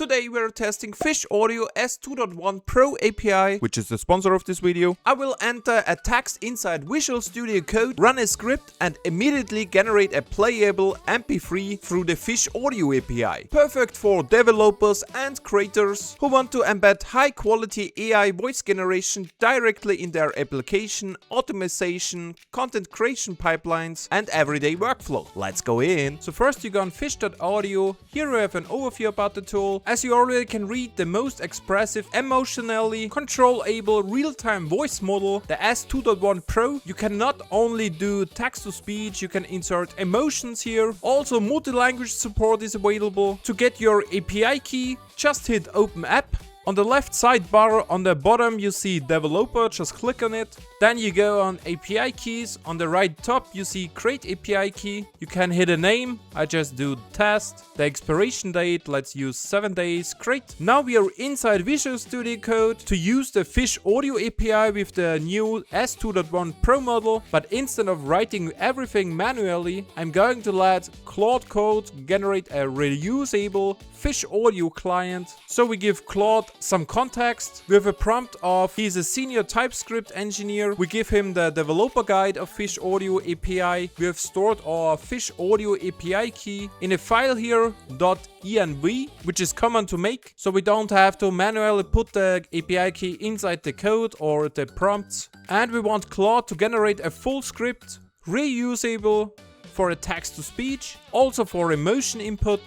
Today we're testing Fish Audio S2.1 Pro API, which is the sponsor of this video. I will enter a text inside Visual Studio Code, run a script and immediately generate a playable MP3 through the Fish Audio API. Perfect for developers and creators who want to embed high quality AI voice generation directly in their application, optimization, content creation pipelines and everyday workflow. Let's go in. So first you go on fish.audio. Here we have an overview about the tool. As you already can read, the most expressive, emotionally controllable real-time voice model, the S2.1 Pro. You can not only do text-to-speech, you can insert emotions here. Also multi-language support is available. To get your API key, just hit Open App. On the left sidebar on the bottom you see developer, just click on it. Then you go on API keys. On the right top you see create API key. You can hit a name. I just do test. The expiration date, let's use 7 days. Great. Now we are inside Visual Studio Code to use the Fish Audio API with the new S2.1 Pro model. But instead of writing everything manually, I'm going to let Claude Code generate a reusable Fish Audio client. So we give Claude some context. We have a prompt of he's a senior TypeScript engineer. We give him the developer guide of Fish Audio API. We have stored our Fish Audio API key in a file here, .env, which is common to make. So we don't have to manually put the API key inside the code or the prompts. And we want Claude to generate a full script, reusable for a text-to-speech, also for emotion input,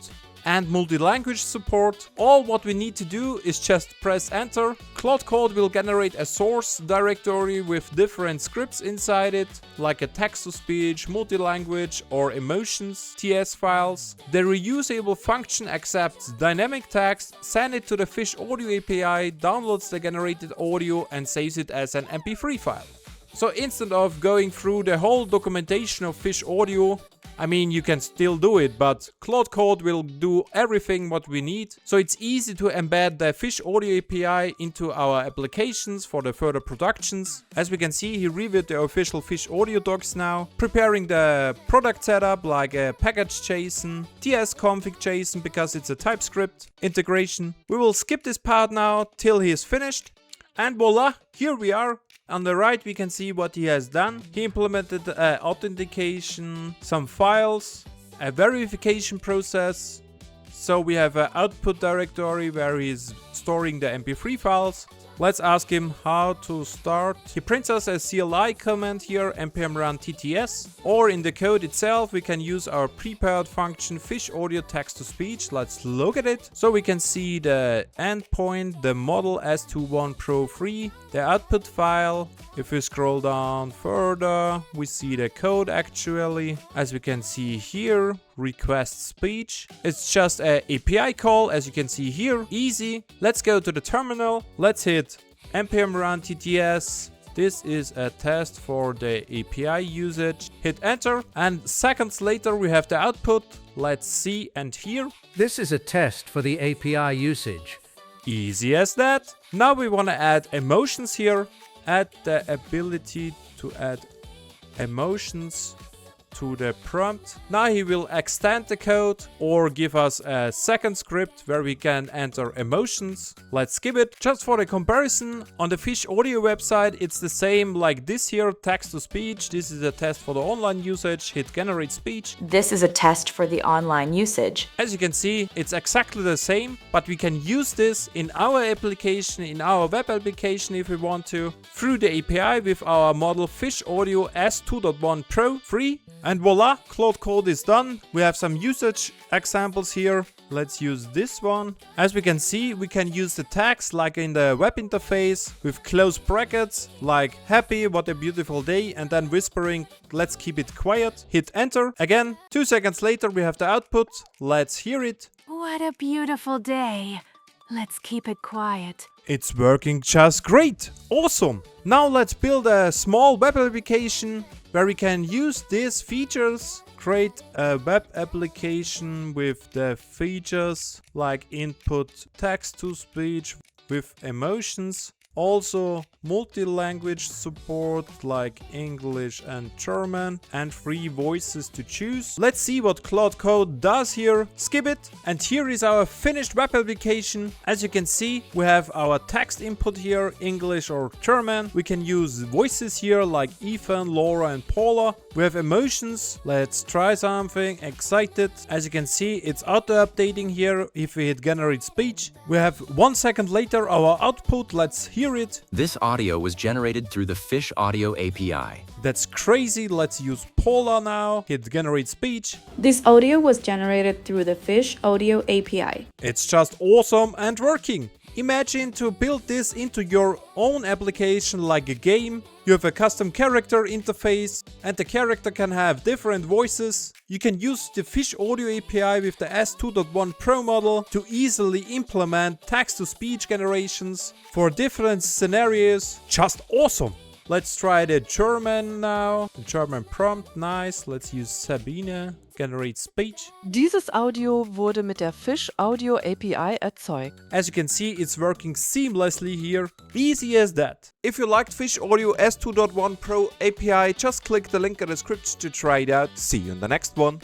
and multi-language support. All what we need to do is just press enter. Claude Code will generate a source directory with different scripts inside it, like a text-to-speech, multi-language or emotions TS files. The reusable function accepts dynamic text, send it to the Fish Audio API, downloads the generated audio and saves it as an MP3 file. So instead of going through the whole documentation of Fish Audio, I mean, you can still do it, but Claude Code will do everything what we need. So it's easy to embed the Fish Audio API into our applications for the further productions. As we can see, he reviewed the official Fish Audio docs now, preparing the product setup like a package JSON, tsconfig JSON because it's a TypeScript integration. We will skip this part now till he is finished. And voila, here we are. On the right we can see what he has done. He implemented authentication, some files, a verification process. So we have an output directory where he's storing the MP3 files. Let's ask him how to start. He prints us a CLI command here, npm run TTS. Or in the code itself, we can use our prepared function Fish Audio text-to-speech. Let's look at it. So we can see the endpoint, the model S2.1 Pro 3, the output file. If we scroll down further, we see the code actually. As we can see here, request speech. It's just an API call, as you can see here. Easy. Let's go to the terminal. Let's hit npm run TTS. This is a test for the API usage. Hit enter and seconds later we have the output. Let's see and hear. This is a test for the API usage. Easy as that. Now we want to add emotions here. Add the ability to add emotions to the prompt. Now he will extend the code or give us a second script where we can enter emotions. Let's skip it. Just for the comparison, on the Fish Audio website it's the same like this here, text to speech. This is a test for the online usage. Hit generate speech. This is a test for the online usage. As you can see, it's exactly the same, but we can use this in our application, in our web application if we want to, through the API with our model Fish Audio S2.1 Pro 3. And voila, Claude Code is done. We have some usage examples here. Let's use this one. As we can see, we can use the tags like in the web interface with close brackets like happy, what a beautiful day, and then whispering, let's keep it quiet. Hit enter. Again, 2 seconds later we have the output. Let's hear it. What a beautiful day. Let's keep it quiet. It's working just great. Awesome. Now let's build a small web application where we can use these features. Create a web application with the features like input text to speech with emotions. Also multi-language support like English and German, and 3 voices to choose. Let's see what Claude Code does here. Skip it, and here is our finished web application. As you can see, we have our text input here, English or German. We can use voices here like Ethan, Laura and Paula. We have emotions. Let's try something. Excited. As you can see, it's auto updating here if we hit generate speech. We have 1 second later our output. Let's hear it. This audio was generated through the Fish Audio API. That's crazy. Let's use Paula now. Hit generate speech. This audio was generated through the Fish Audio API. It's just awesome and working. Imagine to build this into your own application like a game. You have a custom character interface and the character can have different voices. You can use the Fish Audio API with the S2.1 Pro model to easily implement text-to-speech generations for different scenarios. Just awesome! Let's try the German now. The German prompt, nice. Let's use Sabine. Generate speech. Dieses Audio wurde mit der Fish Audio API erzeugt. As you can see, it's working seamlessly here. Easy as that. If you liked Fish Audio S2.1 Pro API, just click the link in the description to try it out. See you in the next one.